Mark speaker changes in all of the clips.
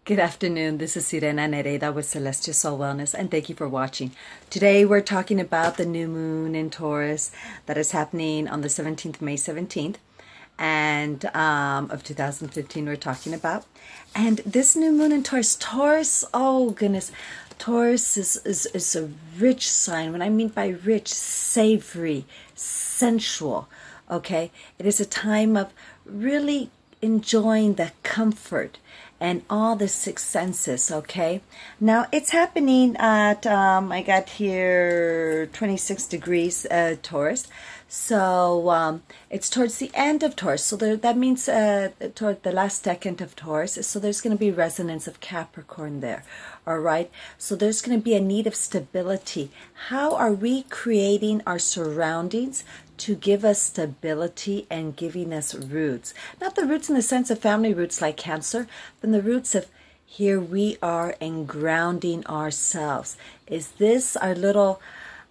Speaker 1: Good afternoon. This is Sirena Nereida with Celestial Soul Wellness, and thank you for watching. Today we're talking about the new moon in Taurus that is happening on the 17th, May 17th, and of 2015 we're talking about. And this new moon in Taurus, oh goodness, Taurus is a rich sign. What I mean by rich, savory, sensual, okay? It is a time of really enjoying the comfort and all the six senses, okay? Now, it's happening at, I got here 26 degrees Taurus. So it's towards the end of Taurus. So that means toward the last decade of Taurus. So there's going to be resonance of Capricorn there, all right? So there's going to be a need of stability. How are we creating our surroundings to give us stability and giving us roots? Not the roots in the sense of family roots like Cancer, but the roots of here we are and grounding ourselves. Is this our little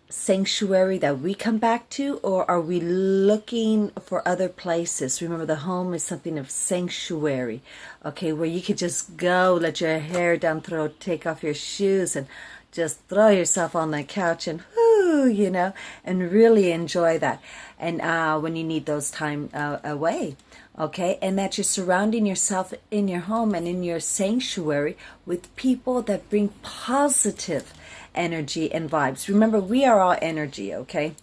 Speaker 1: sanctuary that we come back to, or are we looking for other places? Remember, the home is something of sanctuary, okay, where you could just go, let your hair down, take off your shoes and just throw yourself on the couch and and really enjoy that. And when you need those time away, okay, and that you're surrounding yourself in your home and in your sanctuary with people that bring positive energy and vibes. Remember, we are all energy, okay?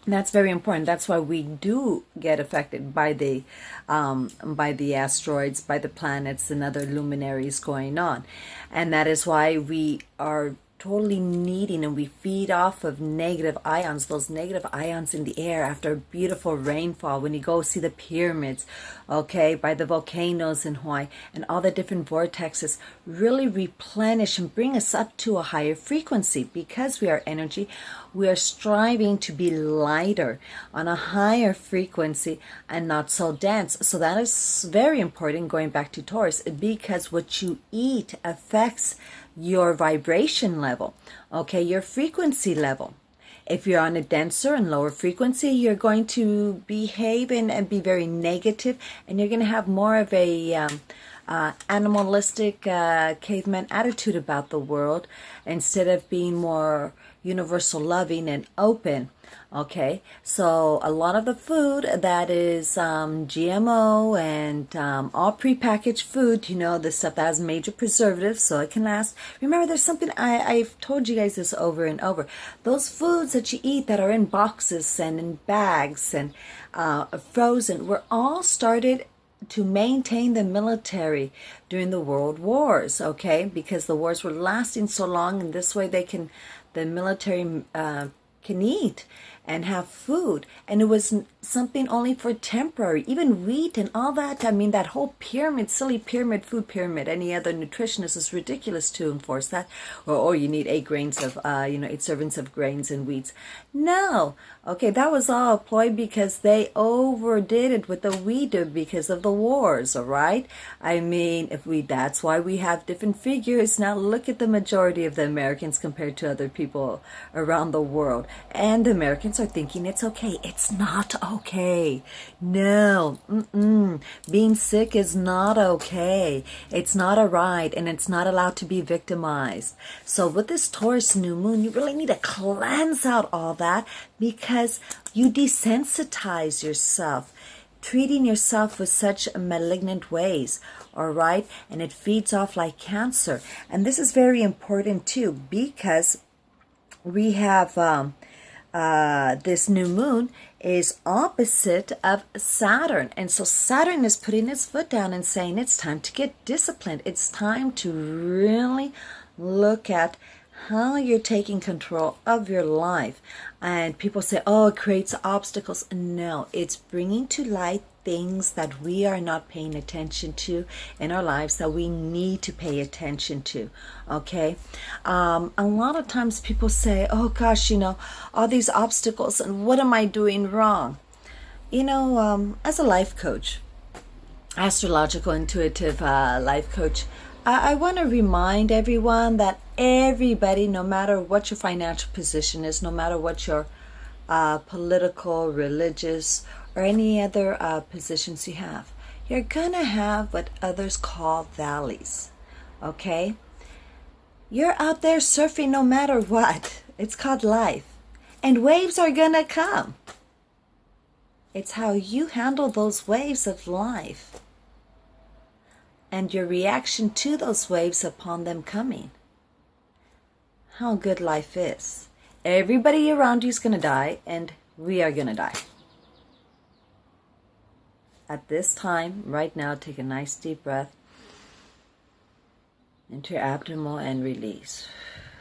Speaker 1: And that's very important. That's why we do get affected by the asteroids, by the planets and other luminaries going on. And that is why we are totally needing, and we feed off of negative ions, those negative ions in the air after a beautiful rainfall, when you go see the pyramids, okay, by the volcanoes in Hawaii, and all the different vortexes really replenish and bring us up to a higher frequency. Because we are energy, we are striving to be lighter on a higher frequency and not so dense. So that is very important, going back to Taurus, because what you eat affects your vibration level, okay, your frequency level. If you're on a denser and lower frequency, you're going to behave and be very negative, and you're going to have more of a animalistic caveman attitude about the world, instead of being more universal loving and open. Okay, so a lot of the food that is GMO and all prepackaged food, the stuff that has major preservatives so it can last. Remember, there's something, I've told you guys this over and over. Those foods that you eat that are in boxes and in bags and frozen were all started to maintain the military during the world wars, okay? Because the wars were lasting so long, and this way the military can eat and have food, and it was something only for temporary. Even wheat and all that, I mean, that whole pyramid, silly pyramid, food pyramid, any other nutritionist is ridiculous to enforce that. Or you need 8 servings of grains and wheats. No, okay, that was all a ploy because they overdid it with the wheat because of the wars, all right? I mean, that's why we have different figures. Now look at the majority of the Americans compared to other people around the world. And the Americans are thinking it's okay. It's not okay. No. Being sick is not okay. It's not a right, and it's not allowed to be victimized. So with this Taurus new moon, you really need to cleanse out all that, because you desensitize yourself, treating yourself with such malignant ways, all right? And it feeds off like Cancer. And this is very important too, because we have this new moon is opposite of Saturn. And so Saturn is putting his foot down and saying it's time to get disciplined. It's time to really look at how you're taking control of your life. And people say, oh, it creates obstacles. No, it's bringing to light things that we are not paying attention to in our lives that we need to pay attention to, okay? A lot of times people say, oh gosh, all these obstacles, and what am I doing wrong? As a life coach, astrological intuitive life coach, I want to remind everyone that everybody, no matter what your financial position is, no matter what your political, religious, or any other positions you have, you're going to have what others call valleys. okay? You're out there surfing no matter what. It's called life. And waves are gonna come. It's how you handle those waves of life and your reaction to those waves upon them coming. How good life is. Everybody around you is going to die, and we are going to die. At this time, right now, take a nice deep breath into your abdomen and release.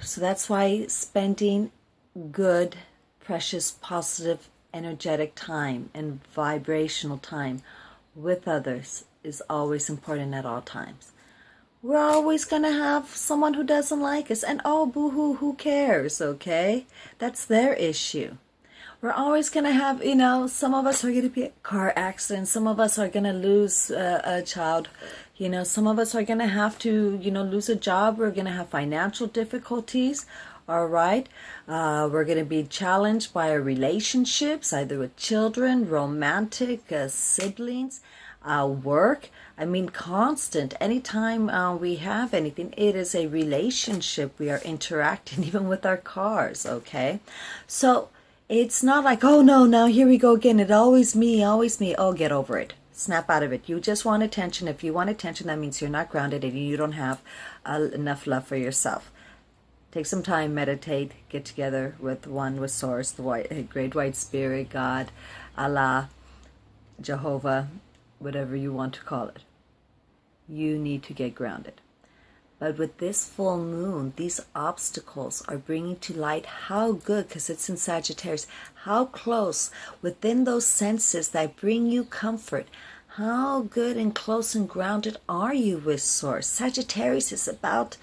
Speaker 1: So that's why spending good, precious, positive, energetic time and vibrational time with others is always important at all times. We're always going to have someone who doesn't like us, and oh, boo-hoo, who cares, okay? That's their issue. We're always going to have, some of us are going to be in car accidents, some of us are going to lose a child, some of us are going to have to, lose a job, we're going to have financial difficulties, all right? We're going to be challenged by our relationships, either with children, romantic, siblings, work. I mean, constant. Anytime we have anything, it is a relationship. We are interacting even with our cars, okay? So it's not like, oh no, now here we go again. It's always me, always me. Oh, get over it. Snap out of it. You just want attention. If you want attention, that means you're not grounded and you don't have enough love for yourself. Take some time, meditate, get together with Source, the Great White Spirit, God, Allah, Jehovah, whatever you want to call it. You need to get grounded. But with this full moon, these obstacles are bringing to light how good, because it's in Sagittarius, how close within those senses that bring you comfort, how good and close and grounded are you with Source. Sagittarius is about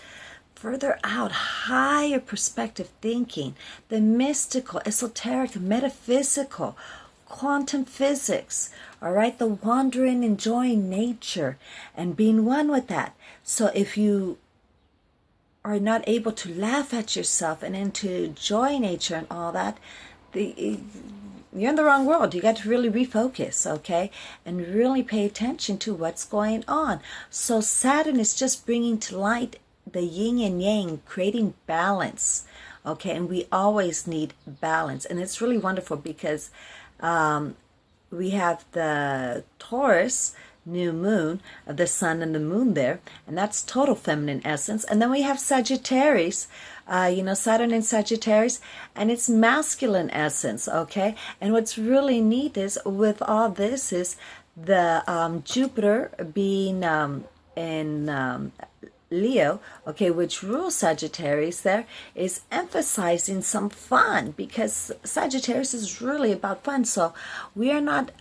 Speaker 1: further out, higher perspective thinking, the mystical, esoteric, metaphysical, quantum physics, all right, the wandering, enjoying nature and being one with that. So if you are not able to laugh at yourself and then to enjoy nature and all that, you're in the wrong world. You got to really refocus, okay, and really pay attention to what's going on. So Saturn is just bringing to light the yin and yang, creating balance, okay, and we always need balance. And it's really wonderful because we have the Taurus new moon of the sun and the moon there, and that's total feminine essence. And then we have Sagittarius, Saturn in Sagittarius, and it's masculine essence, okay? And what's really neat is with all this is the Jupiter being in Leo, okay, which rules Sagittarius there, is emphasizing some fun, because Sagittarius is really about fun. So we are not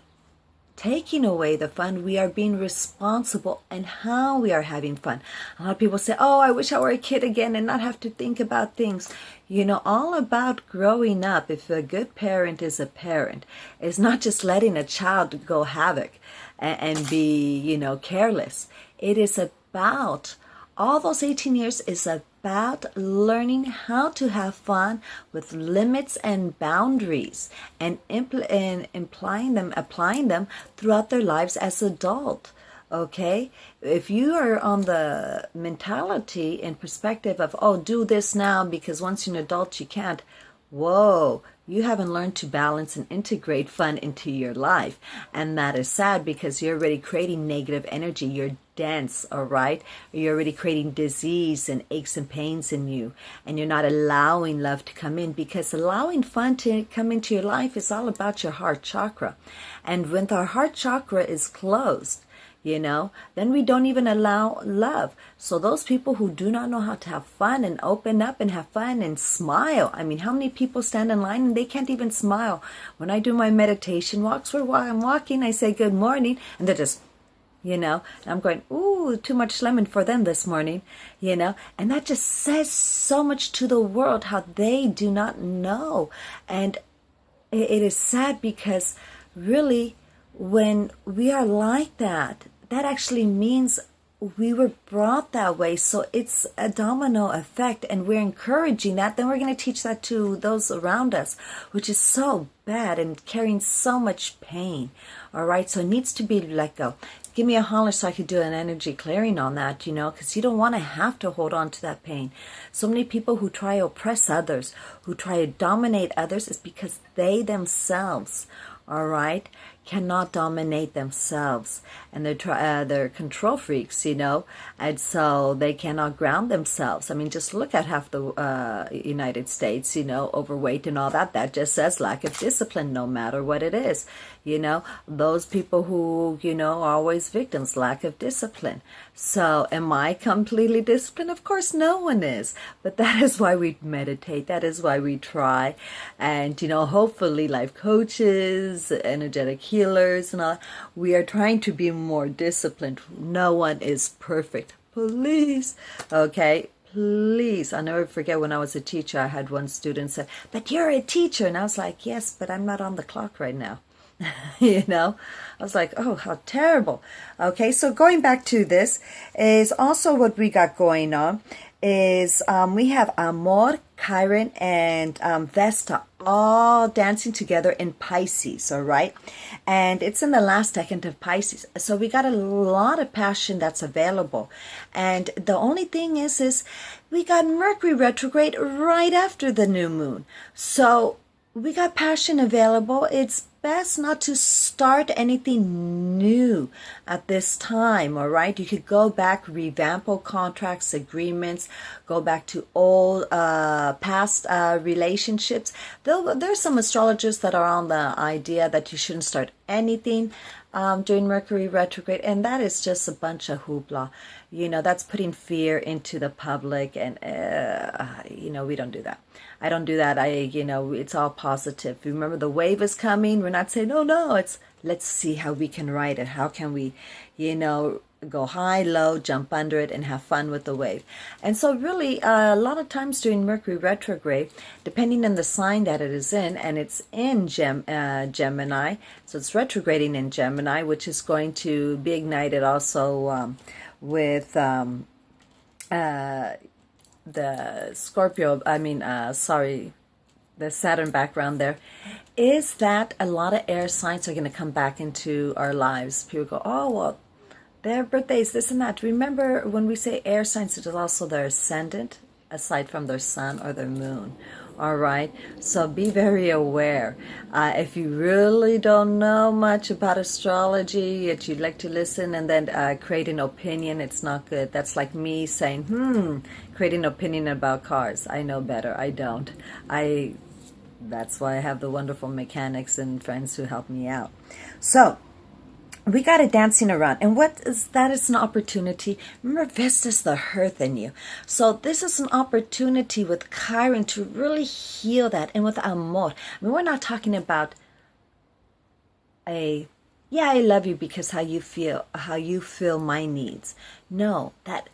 Speaker 1: taking away the fun, we are being responsible in how we are having fun. A lot of people say, oh, I wish I were a kid again and not have to think about things. All about growing up, if a good parent is a parent, is not just letting a child go havoc and be, careless. It is about all those 18 years is about learning how to have fun with limits and boundaries and applying them throughout their lives as adult. Okay? If you are on the mentality and perspective of, oh, do this now because once you're an adult you can't, whoa, you haven't learned to balance and integrate fun into your life. And that is sad because you're already creating negative energy. You're dense, all right? You're already creating disease and aches and pains in you. And you're not allowing love to come in, because allowing fun to come into your life is all about your heart chakra. And when our heart chakra is closed, then we don't even allow love. So those people who do not know how to have fun and open up and have fun and smile. I mean, how many people stand in line and they can't even smile? When I do my meditation walks, while I'm walking, I say good morning, and they're just, and I'm going, ooh, too much lemon for them this morning, and that just says so much to the world how they do not know. And it is sad because really, when we are like that, that actually means we were brought that way, so it's a domino effect, and we're encouraging that. Then we're going to teach that to those around us, which is so bad and carrying so much pain. All right, so it needs to be let go. Give me a holler so I could do an energy clearing on that, because you don't want to have to hold on to that pain. So many people who try to oppress others, who try to dominate others, is because they themselves, all right, cannot dominate themselves, and they're control freaks, and so they cannot ground themselves. I mean, just look at half the United States, overweight and all that. That just says lack of discipline, no matter what it is. Those people who are always victims, lack of discipline. So am I completely disciplined? Of course no one is, but that is why we meditate. That is why we try, and hopefully life coaches, energetic healers, and all, we are trying to be more disciplined. No one is perfect. Please, okay? Please. I'll never forget when I was a teacher, I had one student say, "But you're a teacher." And I was like, "Yes, but I'm not on the clock right now." I was like, oh, how terrible. Okay, so going back to this is also what we got going on is we have Amor, Chiron, and Vesta all dancing together in Pisces, all right? And it's in the last decade of Pisces. So we got a lot of passion that's available. And the only thing is we got Mercury retrograde right after the new moon. So we got passion available. It's best not to start anything new at this time, all right? You could go back, revamp old contracts, agreements, go back to old past relationships. There's some astrologers that are on the idea that you shouldn't start anything during Mercury retrograde, and that is just a bunch of hoopla. That's putting fear into the public, and we don't do that. I don't do that. It's all positive. Remember, the wave is coming. We're not saying, oh no, it's let's see how we can ride it. How can we, go high, low, jump under it, and have fun with the wave. And so really, a lot of times during Mercury retrograde, depending on the sign that it is in, and it's in Gemini, so it's retrograding in Gemini, which is going to be ignited also with the Scorpio, the Saturn background there, is that a lot of air signs are going to come back into our lives. People go, oh, well, their birthdays, this and that. Remember, when we say air signs, it is also their ascendant, aside from their sun or their moon. All right, so be very aware. If you really don't know much about astrology, yet you'd like to listen and then create an opinion, it's not good. That's like me saying, create an opinion about cars. I know better. I don't. That's why I have the wonderful mechanics and friends who help me out. So we got it dancing around. And what is that? Is an opportunity. Remember, Vesta's the hearth in you. So this is an opportunity with Chiron to really heal that. And with Amor, we're not talking about I love you because how you feel my needs. No, that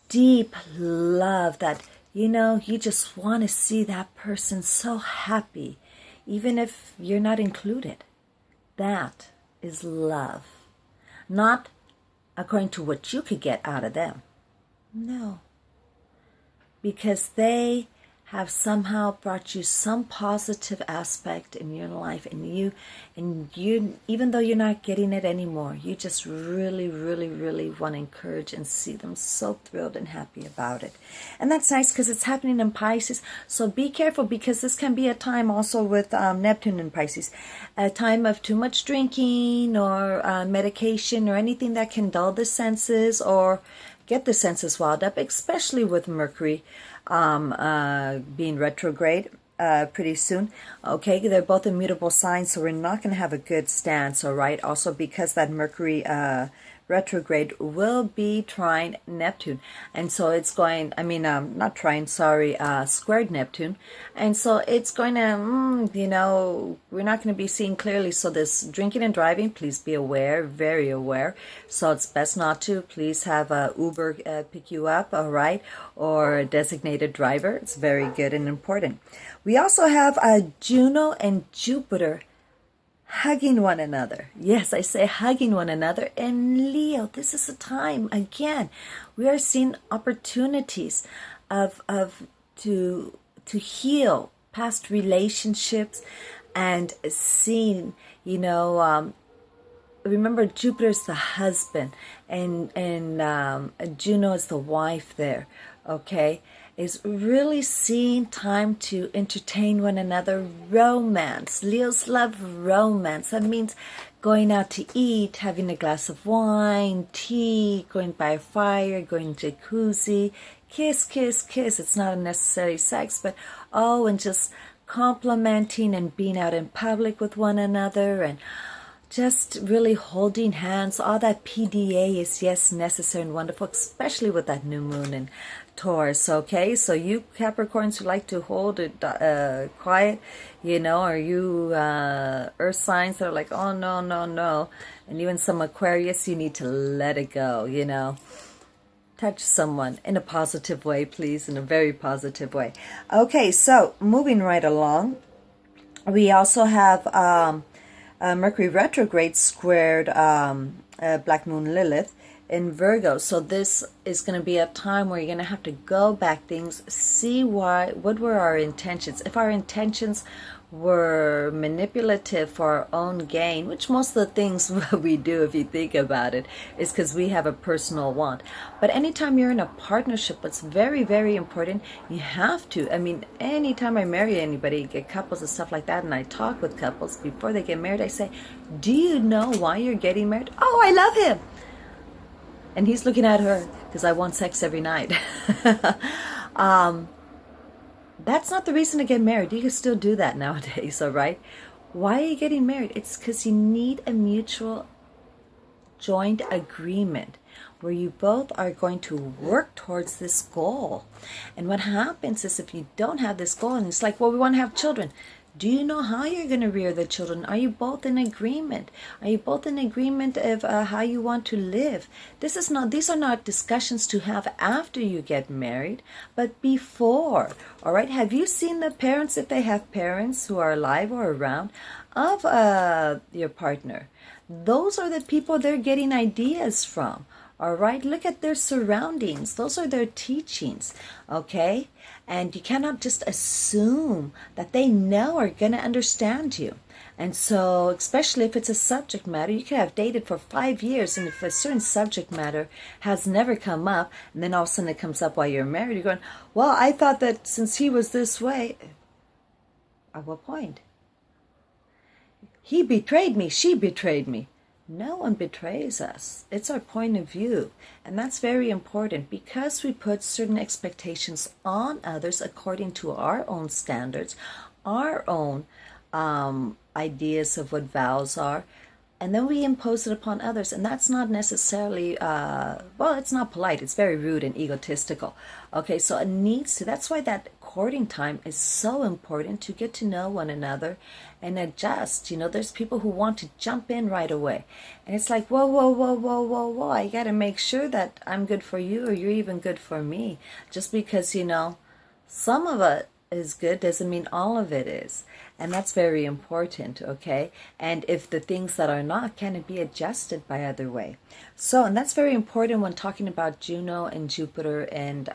Speaker 1: deep love that, you just want to see that person so happy, even if you're not included. That is love. Not according to what you could get out of them. No. Because they have somehow brought you some positive aspect in your life, and you, even though you're not getting it anymore, you just really, really, really want to encourage and see them so thrilled and happy about it. And that's nice because it's happening in Pisces. So be careful, because this can be a time also with Neptune in Pisces, a time of too much drinking or medication or anything that can dull the senses or get the senses wild up, especially with Mercury being retrograde pretty soon. Okay, they're both immutable signs, so we're not going to have a good stance, all right? Also, because that Mercury retrograde will be trine Neptune, and so it's going, not trine, sorry, squared Neptune, and so it's going to, we're not going to be seeing clearly. So this drinking and driving, please be aware, very aware. So it's best not to. Please have a Uber pick you up, all right, or a designated driver. It's very good and important. We also have Juno and Jupiter hugging one another. Yes, I say hugging one another. And Leo, this is a time, again, we are seeing opportunities of to heal past relationships, and seeing, remember Jupiter's the husband, and Juno is the wife there, okay? Is really seeing time to entertain one another. Romance. Leos love romance. That means going out to eat, having a glass of wine, tea, going by a fire, going to jacuzzi, kiss, kiss, kiss. It's not necessarily sex, but and just complimenting and being out in public with one another, and just really holding hands. All that PDA is, yes, necessary and wonderful, especially with that new moon in Taurus, okay? So you Capricorns who like to hold it quiet, or you earth signs that are like, oh, no, no, no. And even some Aquarius, you need to let it go, Touch someone in a positive way, please, in a very positive way. Okay, so moving right along, we also have Mercury Retrograde squared Black Moon Lilith in Virgo. So this is going to be a time where you're going to have to go back things, see what were our intentions. If our intentions were manipulative for our own gain, which most of the things we do, if you think about it, is because we have a personal want. But anytime you're in a partnership, it's very, very important. You have to. I mean, anytime I marry anybody, get couples and stuff like that, and I talk with couples before they get married, I say, do you know why you're getting married? Oh, I love him. And he's looking at her because I want sex every night. That's not the reason to get married. You can still do that nowadays, all right? Why are you getting married? It's because you need a mutual joint agreement where you both are going to work towards this goal. And what happens is, if you don't have this goal, and it's like, well, we want to have children. Do you know how you're going to rear the children? Are you both in agreement? Are you both in agreement of how you want to live? These are not discussions to have after you get married, but before. All right. Have you seen the parents, if they have parents who are alive or around, of your partner? Those are the people they're getting ideas from. All right, look at their surroundings. Those are their teachings, okay? And you cannot just assume that they know or are going to understand you. And so, especially if it's a subject matter, you could have dated for 5 years, and if a certain subject matter has never come up, and then all of a sudden it comes up while you're married, you're going, well, I thought that since he was this way, at what point? He betrayed me, she betrayed me. No one betrays us. It's our point of view. And that's very important, because we put certain expectations on others according to our own standards, our own ideas of what vows are, and then we impose it upon others. And that's not necessarily, it's not polite. It's very rude and egotistical. Okay, so it needs to, that's why that courting time is so important, to get to know one another and adjust. There's people who want to jump in right away. And it's like, whoa, whoa, whoa, whoa, whoa, whoa. I got to make sure that I'm good for you, or you're even good for me. Just because, some of it is good doesn't mean all of it is. And that's very important, okay? And if the things that are not, can it be adjusted by other way? So, and that's very important when talking about Juno and Jupiter and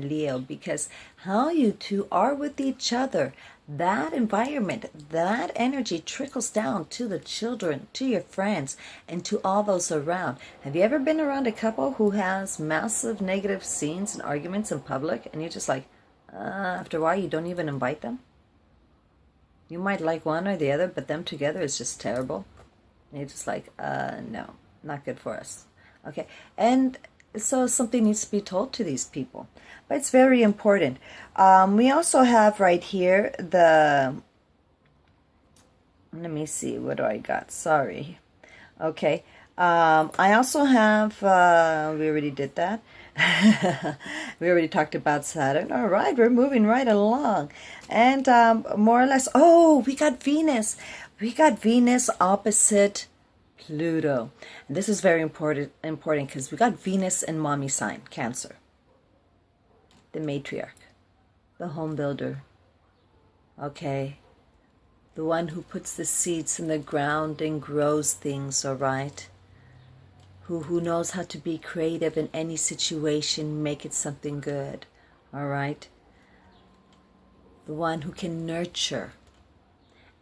Speaker 1: Leo, because how you two are with each other, that environment, that energy trickles down to the children, to your friends, and to all those around. Have you ever been around a couple who has massive negative scenes and arguments in public, and you're just like, after a while you don't even invite them? You might like one or the other, but them together is just terrible. And you're just like, no, not good for us. Okay, and so something needs to be told to these people. But it's very important. We also have right here let me see, what do I got? Sorry. Okay, I also have, we already did that. We already talked about Saturn. All right, we're moving right along. And more or less, we got Venus. We got Venus opposite Pluto. And this is very important because we got Venus in mommy sign, Cancer. The matriarch, the home builder. Okay. the one who puts the seeds in the ground and grows things, all right? Who knows how to be creative in any situation, make it something good, all right? The one who can nurture.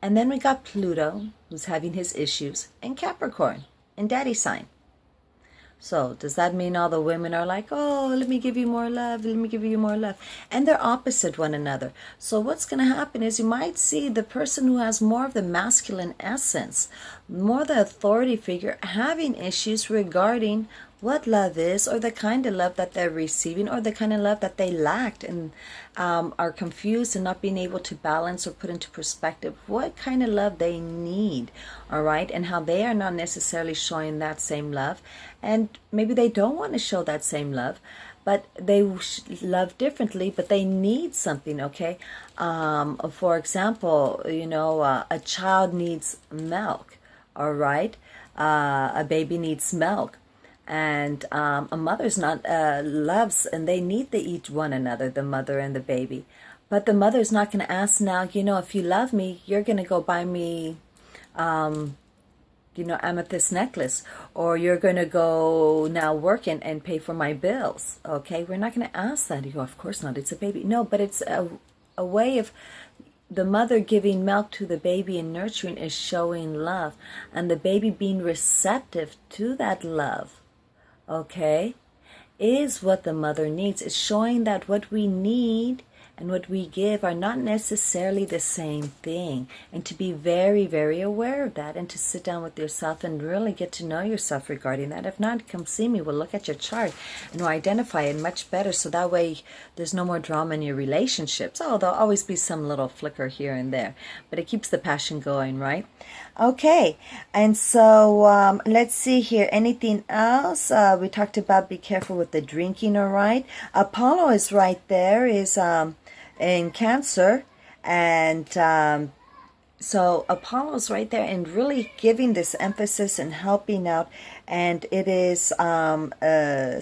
Speaker 1: And then we got Pluto, who's having his issues, and Capricorn, and daddy sign. So does that mean all the women are like, oh, let me give you more love, let me give you more love? And they're opposite one another. So what's going to happen is you might see the person who has more of the masculine essence, more the authority figure, having issues regarding what love is, or the kind of love that they're receiving, or the kind of love that they lacked, and are confused and not being able to balance or put into perspective what kind of love they need, all right, and how they are not necessarily showing that same love, and maybe they don't want to show that same love, but they love differently, but they need something, okay? For example, a child needs milk, all right? A baby needs milk. And a mother's not loves, and they need to eat one another, the mother and the baby. But the mother's not going to ask now, if you love me, you're going to go buy me, amethyst necklace, or you're going to go now work and pay for my bills. Okay, we're not going to ask that. You go, of course not. It's a baby. No, but it's a way of the mother giving milk to the baby and nurturing is showing love, and the baby being receptive to that love. Okay, is what the mother needs. It's showing that what we need and what we give are not necessarily the same thing, and to be very, very aware of that, and to sit down with yourself and really get to know yourself regarding that. If not, come see me. We'll look at your chart and we'll identify it much better, so that way there's no more drama in your relationships. Oh, there'll always be some little flicker here and there, but it keeps the passion going, right? Okay, and so let's see here. Anything else? We talked about be careful with the drinking, all right? Apollo is right there, is in Cancer, and so Apollo's right there and really giving this emphasis and helping out, and it is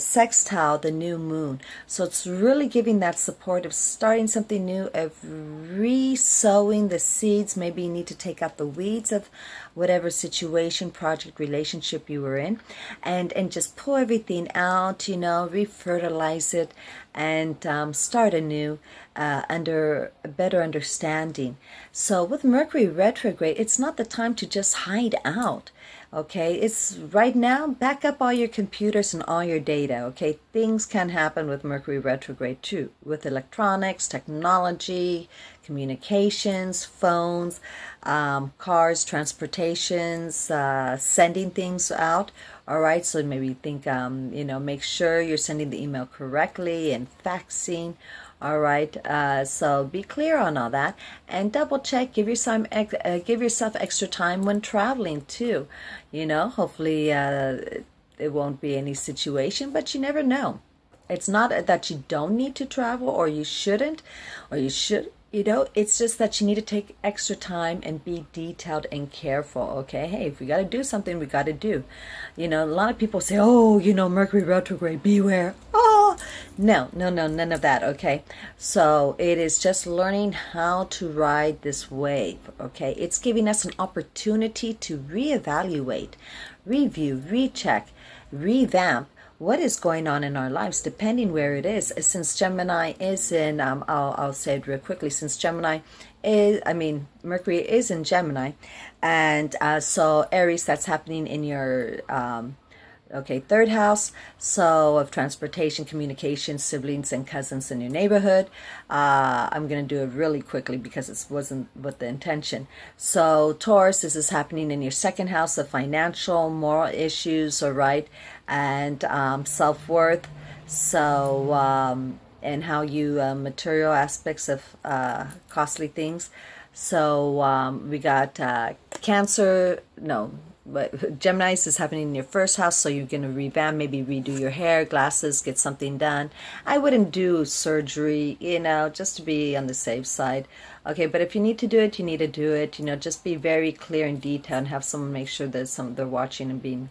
Speaker 1: sextile the new moon, so it's really giving that support of starting something new, of re-sowing the seeds. Maybe you need to take out the weeds of whatever situation, project, relationship you were in, and just pull everything out, re-fertilize it, and start anew under a better understanding. So with Mercury retrograde, it's not the time to just hide out. Okay, it's right now, back up all your computers and all your data. Okay, things can happen with Mercury retrograde too, with electronics, technology, communications, phones, cars, transportations, sending things out. All right, so maybe think, make sure you're sending the email correctly and faxing. All right, so be clear on all that, and double check. Give yourself extra time when traveling too. Hopefully it won't be any situation, but you never know. It's not that you don't need to travel, or you shouldn't, or you should. It's just that you need to take extra time and be detailed and careful, okay? Hey, if we got to do something, we got to do. A lot of people say, oh, Mercury retrograde, beware. Oh, no, none of that, okay? So it is just learning how to ride this wave, okay? It's giving us an opportunity to reevaluate, review, recheck, revamp what is going on in our lives, depending where it is. Since Gemini is in, I'll say it real quickly, since Mercury is in Gemini, and so Aries, that's happening in your, third house, so of transportation, communication, siblings and cousins in your neighborhood. I'm going to do it really quickly because it wasn't with the intention. So Taurus, this is happening in your second house of financial, moral issues, all right, and self-worth. So, and how you, material aspects of costly things. So we got but Gemini is happening in your first house, so you're going to revamp, maybe redo your hair, glasses, get something done. I wouldn't do surgery, just to be on the safe side. Okay, but if you need to do it, you need to do it. Just be very clear and detailed, and have someone make sure that they're watching and being,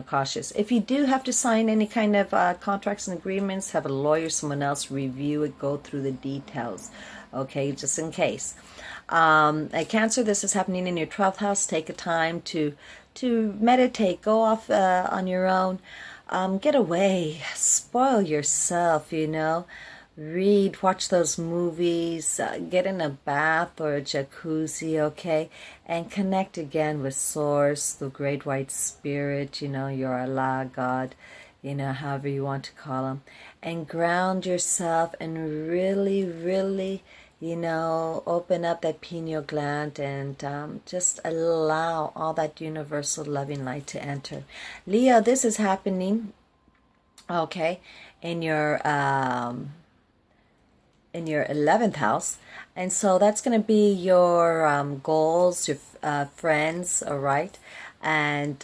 Speaker 1: cautious. If you do have to sign any kind of contracts and agreements, have a lawyer, someone else review it, go through the details, okay, just in case. At Cancer, this is happening in your 12th house. Take a time to meditate, go off on your own, get away, spoil yourself, read, watch those movies, get in a bath or a jacuzzi, okay, and connect again with Source, the Great White Spirit, your Allah, God, however you want to call him, and ground yourself and really, really, open up that pineal gland and just allow all that universal loving light to enter. Leo, this is happening, okay, in your 11th house, and so that's going to be your goals, your friends, all right, and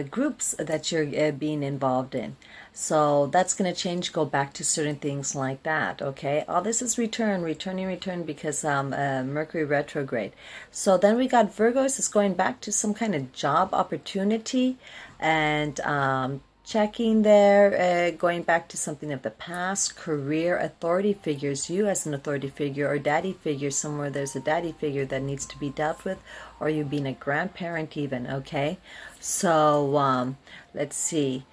Speaker 1: groups that you're being involved in. So that's going to change, go back to certain things like that, okay? All this is return because Mercury retrograde. So then we got Virgos is going back to some kind of job opportunity and checking there, going back to something of the past, career, authority figures, you as an authority figure or daddy figure, somewhere there's a daddy figure that needs to be dealt with, or you being a grandparent even, okay? So let's see.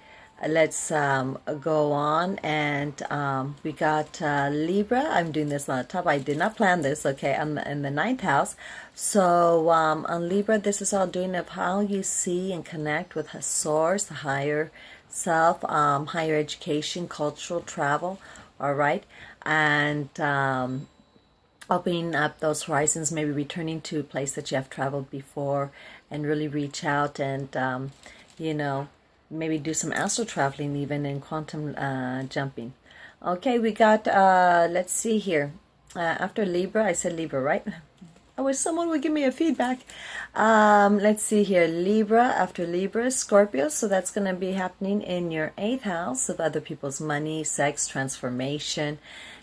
Speaker 1: Let's go on, and we got Libra. I'm doing this on the top. I did not plan this, okay, in the 9th house. So on Libra, this is all doing of how you see and connect with a source, the higher self, higher education, cultural travel, all right, and opening up those horizons, maybe returning to a place that you have traveled before, and really reach out and, maybe do some astral traveling even, and quantum jumping. Okay, we got, let's see here. After Libra, I said Libra, right? I wish someone would give me a feedback. Let's see here. Libra, after Libra, Scorpio. So that's going to be happening in your 8th house of other people's money, sex, transformation.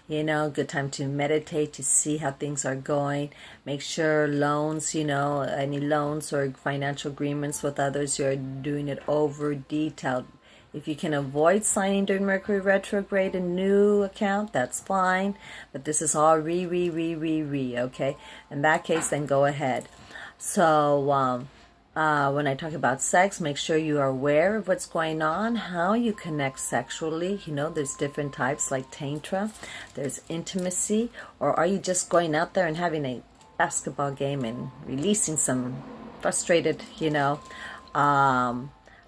Speaker 1: Good time to meditate, to see how things are going. Make sure loans, any loans or financial agreements with others, you're doing it over detailed. If you can avoid signing during Mercury retrograde a new account, that's fine. But this is all okay? In that case, then go ahead. So when I talk about sex, make sure you are aware of what's going on, how you connect sexually. There's different types like tantra, there's intimacy, or are you just going out there and having a basketball game and releasing some frustrated,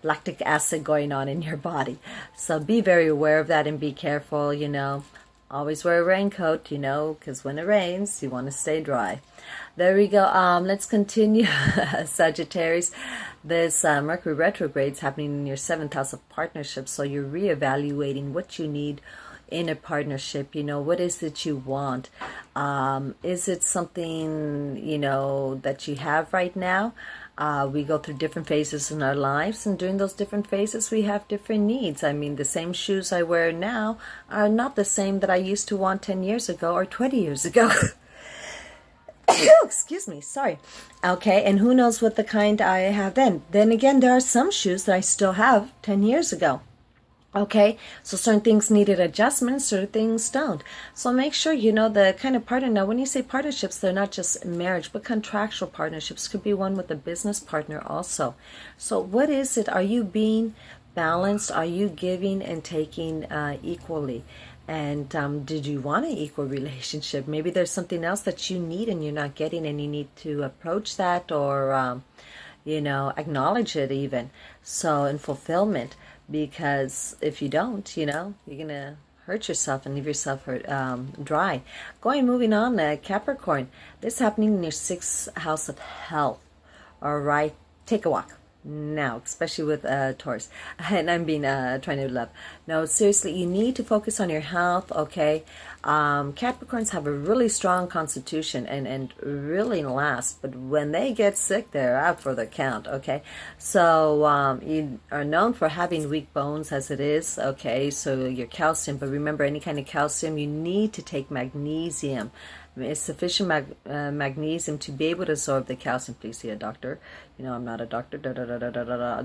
Speaker 1: lactic acid going on in your body. So be very aware of that and be careful, Always wear a raincoat, because when it rains, you want to stay dry. There we go. Let's continue. Sagittarius, this Mercury retrograde is happening in your 7th house of partnerships. So you're reevaluating what you need in a partnership. What is it you want? Is it something, that you have right now? We go through different phases in our lives, and during those different phases we have different needs. I mean, the same shoes I wear now are not the same that I used to want 10 years ago or 20 years ago. Excuse me, sorry. Okay, and who knows what the kind I have then. Then again, there are some shoes that I still have 10 years ago. Okay, so certain things needed adjustment, certain things don't. So make sure you know the kind of partner. Now, when you say partnerships, they're not just marriage, but contractual partnerships. Could be one with a business partner also. So what is it? Are you being balanced? Are you giving and taking equally? And did you want an equal relationship? Maybe there's something else that you need and you're not getting, and you need to approach that or, acknowledge it even. So in fulfillment. Because if you don't, you're going to hurt yourself and leave yourself dry. Moving on, Capricorn. This is happening in your 6th house of health. All right, take a walk. Now, especially with Taurus. And I'm being trying to love. No, seriously, you need to focus on your health, okay? Capricorns have a really strong constitution and really last, but when they get sick, they're out for the count, okay? So you are known for having weak bones as it is, okay? So your calcium, but remember, any kind of calcium, you need to take magnesium. sufficient magnesium to be able to absorb the calcium. Please see a doctor. You know, I'm not a doctor.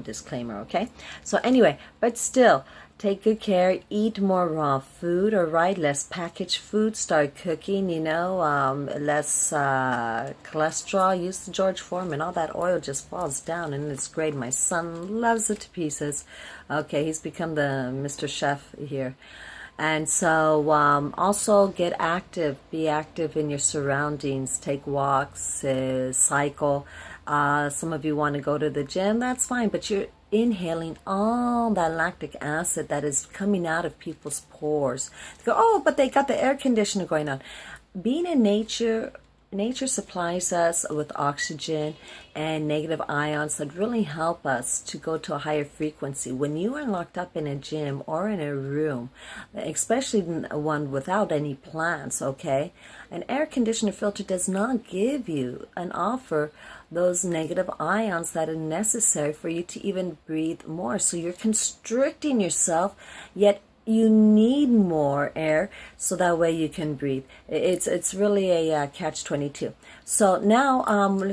Speaker 1: Disclaimer, okay? So anyway, but still, take good care. Eat more raw food, all right? Less packaged food. Start cooking, you know. Less cholesterol. Use the George Foreman. All that oil just falls down, and it's great. My son loves it to pieces. Okay, he's become the Mr. Chef here. And so also get active. Be active in your surroundings. Take walks, cycle. Some of you want to go to the gym. That's fine, but you're inhaling all that lactic acid that is coming out of people's pores. They go, oh, but they got the air conditioner going on. Being in nature supplies us with oxygen and negative ions that really help us to go to a higher frequency. When you are locked up in a gym or in a room, especially one without any plants, okay, an air conditioner filter does not give you and offer those negative ions that are necessary for you to even breathe more. So you're constricting yourself, yet you need more air so that way you can breathe. It's really a catch-22. So now let's